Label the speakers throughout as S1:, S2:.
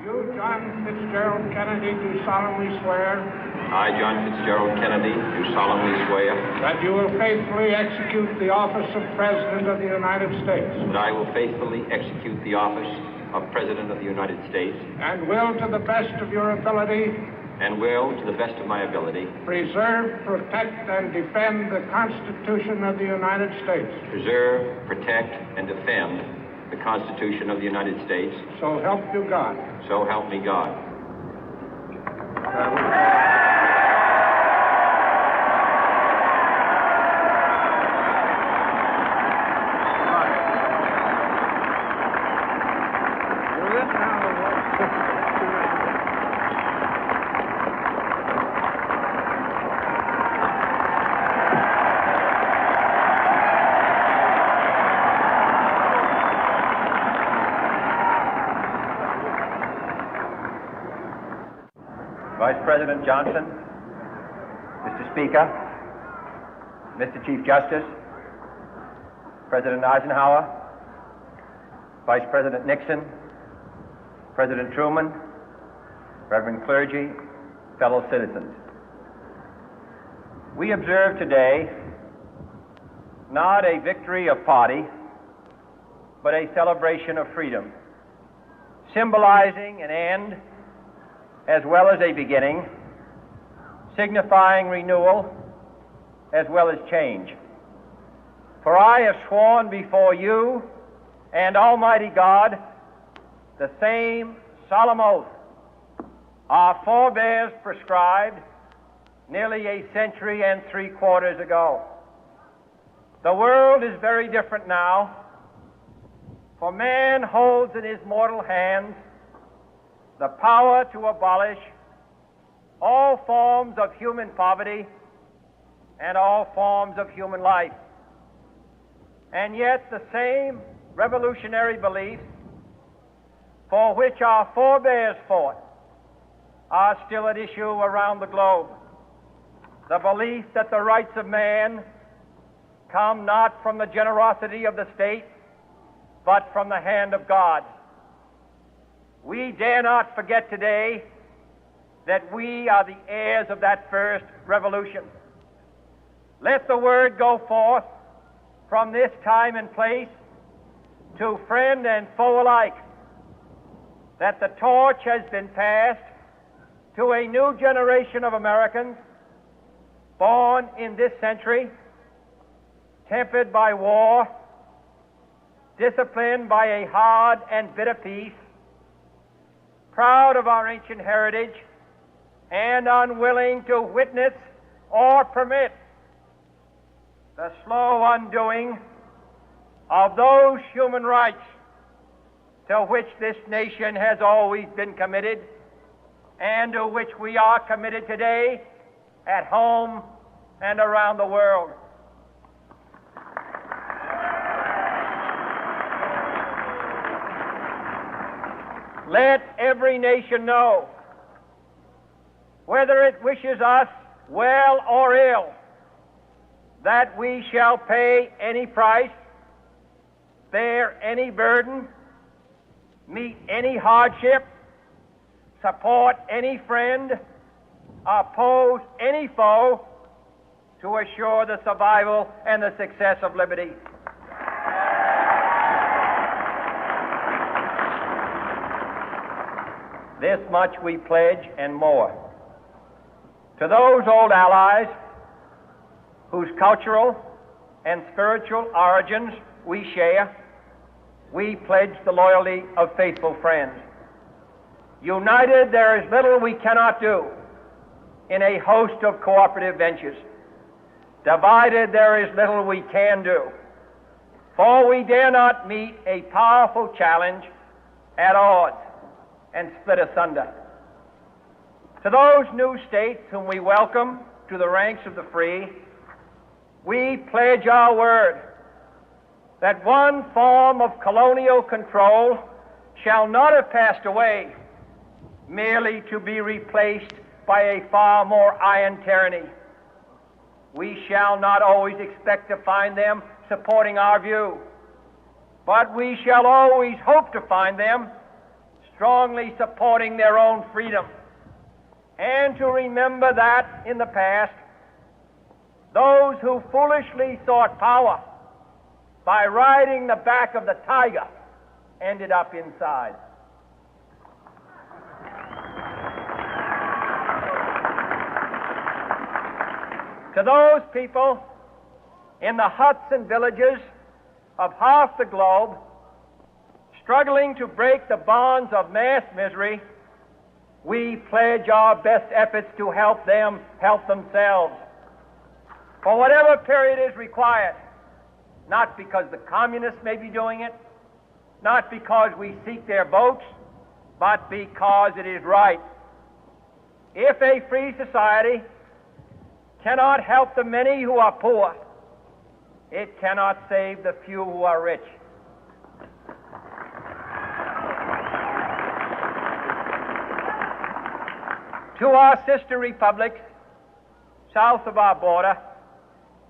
S1: You, John Fitzgerald Kennedy, do solemnly swear.
S2: I, John Fitzgerald Kennedy, do solemnly swear.
S1: That you will faithfully execute the office of President of the United States.
S2: That I will faithfully execute the office of President of the United States.
S1: And will, to the best of your ability.
S2: And will, to the best of my ability.
S1: Preserve, protect, and defend the Constitution of the United States.
S2: Preserve, protect, and defend the Constitution of the United States.
S1: So help you God.
S2: So help me God.
S3: Vice President Johnson, Mr. Speaker, Mr. Chief Justice, President Eisenhower, Vice President Nixon, President Truman, Reverend clergy, fellow citizens. We observe today not a victory of party, but a celebration of freedom, symbolizing an end as well as a beginning, signifying renewal as well as change. For I have sworn before you and Almighty God the same solemn oath our forebears prescribed nearly a century and 3/4 ago. The world is very different now, for man holds in his mortal hands the power to abolish all forms of human poverty and all forms of human life. And yet the same revolutionary beliefs for which our forebears fought are still at issue around the globe. The belief that the rights of man come not from the generosity of the state, but from the hand of God. We dare not forget today that we are the heirs of that first revolution. Let the word go forth from this time and place to friend and foe alike that the torch has been passed to a new generation of Americans born in this century, tempered by war, disciplined by a hard and bitter peace, proud of our ancient heritage, and unwilling to witness or permit the slow undoing of those human rights to which this nation has always been committed and to which we are committed today at home and around the world. Let every nation know, whether it wishes us well or ill, that we shall pay any price, bear any burden, meet any hardship, support any friend, oppose any foe to assure the survival and the success of liberty. This much we pledge and more. To those old allies whose cultural and spiritual origins we share, we pledge the loyalty of faithful friends. United, there is little we cannot do in a host of cooperative ventures. Divided, there is little we can do, for we dare not meet a powerful challenge at odds and split asunder. To those new states whom we welcome to the ranks of the free, we pledge our word that one form of colonial control shall not have passed away merely to be replaced by a far more iron tyranny. We shall not always expect to find them supporting our view, but we shall always hope to find them strongly supporting their own freedom, and to remember that in the past, those who foolishly sought power by riding the back of the tiger ended up inside. To those people in the huts and villages of half the globe struggling to break the bonds of mass misery, we pledge our best efforts to help them help themselves for whatever period is required, not because the communists may be doing it, not because we seek their votes, but because it is right. If a free society cannot help the many who are poor, it cannot save the few who are rich. To our sister republics south of our border,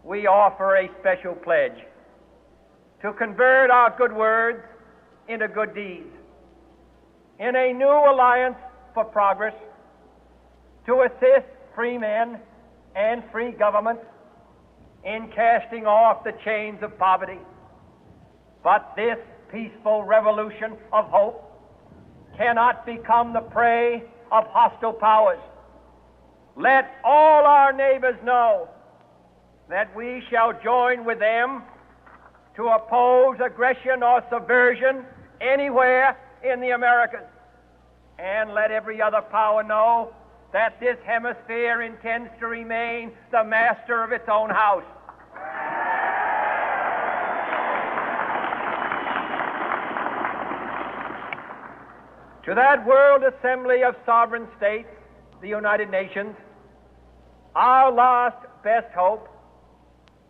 S3: we offer a special pledge to convert our good words into good deeds, in a new alliance for progress, to assist free men and free governments in casting off the chains of poverty. But this peaceful revolution of hope cannot become the prey of hostile powers. Let all our neighbors know that we shall join with them to oppose aggression or subversion anywhere in the Americas. And let every other power know that this hemisphere intends to remain the master of its own house. To that world assembly of sovereign states, the United Nations, our last best hope,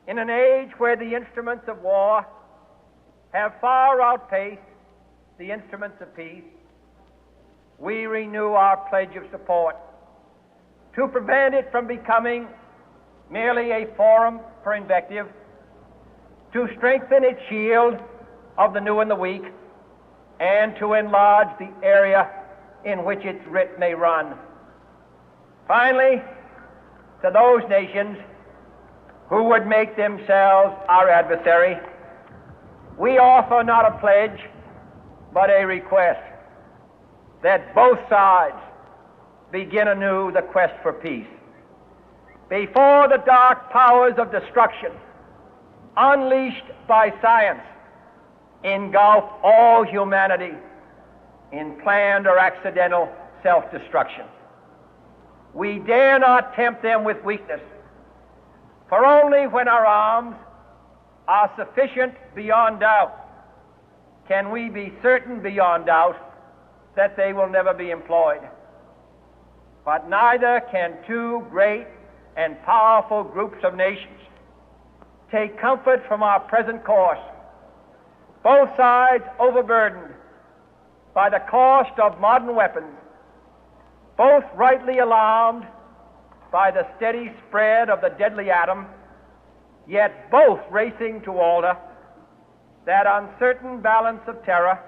S3: in an age where the instruments of war have far outpaced the instruments of peace, we renew our pledge of support to prevent it from becoming merely a forum for invective, to strengthen its shield of the new and the weak, and to enlarge the area in which its writ may run. Finally, to those nations who would make themselves our adversary, we offer not a pledge, but a request that both sides begin anew the quest for peace. Before the dark powers of destruction, unleashed by science, engulf all humanity in planned or accidental self-destruction, we dare not tempt them with weakness, for only when our arms are sufficient beyond doubt can we be certain beyond doubt that they will never be employed. But neither can two great and powerful groups of nations take comfort from our present course, both sides overburdened by the cost of modern weapons, both rightly alarmed by the steady spread of the deadly atom, yet both racing to alter that uncertain balance of terror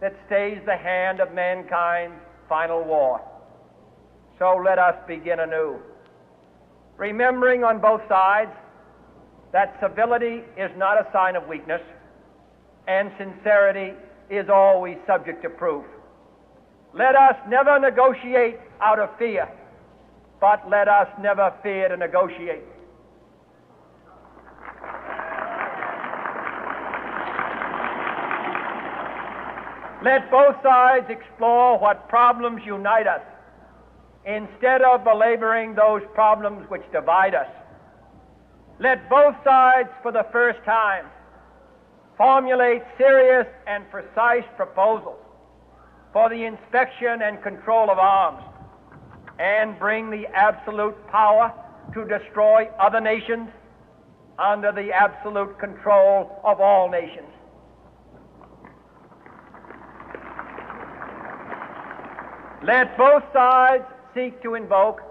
S3: that stays the hand of mankind's final war. So let us begin anew, remembering on both sides that civility is not a sign of weakness, and sincerity is always subject to proof. Let us never negotiate out of fear, but let us never fear to negotiate. Let both sides explore what problems unite us, instead of belaboring those problems which divide us. Let both sides, for the first time, formulate serious and precise proposals for the inspection and control of arms, and bring the absolute power to destroy other nations under the absolute control of all nations. Let both sides seek to invoke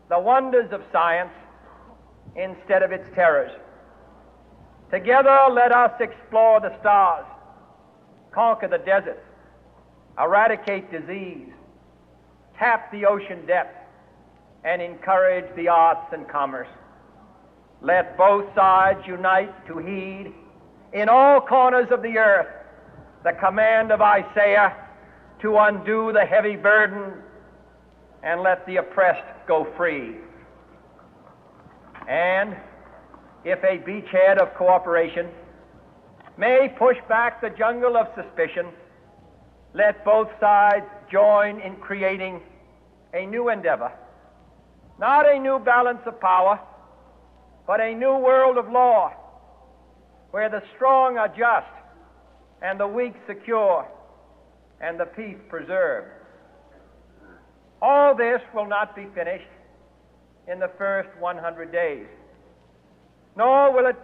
S3: the wonders of science instead of its terrors. Together, let us explore the stars, conquer the deserts, eradicate disease, tap the ocean depth, and encourage the arts and commerce. Let both sides unite to heed in all corners of the earth the command of Isaiah to undo the heavy burden and let the oppressed go free. And if a beachhead of cooperation may push back the jungle of suspicion, let both sides join in creating a new endeavor, not a new balance of power, but a new world of law, where the strong are just and the weak secure and the peace preserved. All this will not be finished in the first 100 days, nor will it